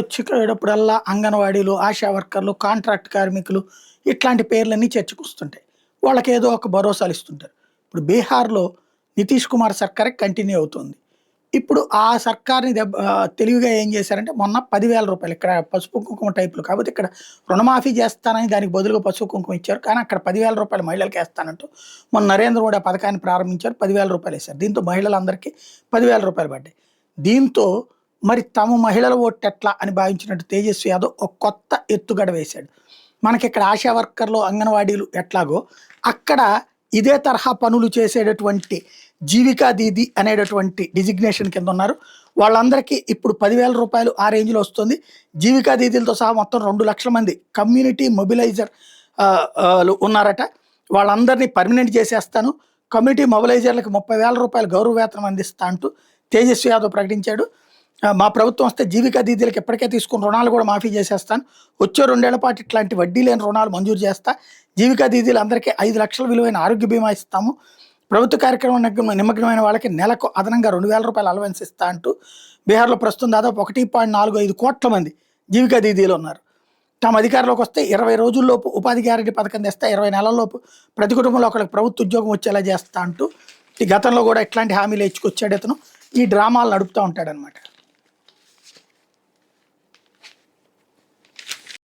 వచ్చేటప్పుడల్లా అంగన్వాడీలు, ఆశా వర్కర్లు, కాంట్రాక్ట్ కార్మికులు ఇట్లాంటి పేర్లన్నీ చర్చకొస్తుంటాయి. వాళ్ళకేదో ఒక భరోసాలు ఇస్తుంటారు. ఇప్పుడు బీహార్‌లో నితీష్ కుమార్ సర్కారే కంటిన్యూ అవుతుంది. ఇప్పుడు ఆ సర్కార్‌ని తెలివిగా ఏం చేశారంటే మొన్న రూ. 10,000 ఇక్కడ పసుపు కుంకుమ టైప్‌లో. కాకపోతే ఇక్కడ రుణమాఫీ చేస్తానని దానికి బదులుగా పసుపు కుంకుమ ఇచ్చారు. కానీ అక్కడ రూ. 10,000 మహిళలకేస్తానంటూ మొన్న నరేంద్ర మోడీ ఆ పథకాన్ని ప్రారంభించారు. రూ. 10,000 ఏశారు. దీంతో మహిళలందరికీ రూ. 10,000 పడ్డాయి. దీంతో మరి తమ మహిళల ఓట్టెట్లా అని భావించినట్టు తేజస్వి యాదవ్ ఒక కొత్త ఎత్తుగడ వేశాడు. మనకిక్కడ ఆశా వర్కర్లు, అంగన్వాడీలు ఎట్లాగో అక్కడ ఇదే తరహా పనులు చేసేటటువంటి జీవికా దీదీ అనేటటువంటి డిజిగ్నేషన్ కింద ఉన్నారు. వాళ్ళందరికీ ఇప్పుడు రూ. 10,000 ఆ రేంజ్‌లో వస్తుంది. జీవికా దీదీలతో సహా మొత్తం 2,00,000 మంది కమ్యూనిటీ మొబిలైజర్ ఉన్నారట. వాళ్ళందరినీ పర్మనెంట్ చేసేస్తాను. కమ్యూనిటీ మొబిలైజర్‌లకి రూ. 30,000 గౌరవ వేతనం అందిస్తా అంటూ తేజస్వి యాదవ్ ప్రకటించాడు. మా ప్రభుత్వం వస్తే జీవికా దీదీలకు ఇప్పటికే తీసుకున్న రుణాలు కూడా మాఫీ చేసేస్తాను. వచ్చే 2 ఏళ్ల పాటు ఇట్లాంటి వడ్డీ లేని రుణాలు మంజూరు చేస్తా. జీవికా దీదీలందరికీ 5,00,000 విలువైన ఆరోగ్య బీమా ఇస్తాము. ప్రభుత్వ కార్యక్రమం నిమగ్నమైన వాళ్ళకి నెలకు అదనంగా రూ. 2,000 అలవెన్స్ ఇస్తా అంటూ బీహార్‌లో ప్రస్తుతం దాదాపు 1.45 కోట్ల మంది జీవికా దీదీలు ఉన్నారు. తాము అధికారంలోకి వస్తే 20 రోజుల్లోపు ఉపాధి గ్యారెంటీ పథకం తెస్తా, 20 నెలల్లోపు ప్రతి కుటుంబంలో ఒకరికి ప్రభుత్వ ఉద్యోగం వచ్చేలా చేస్తా అంటూ ఈ గతంలో కూడా ఇట్లాంటి హామీలు ఇచ్చుకొచ్చాడు ఇతను. ఈ డ్రామాలు నడుపుతూ ఉంటాడనమాట.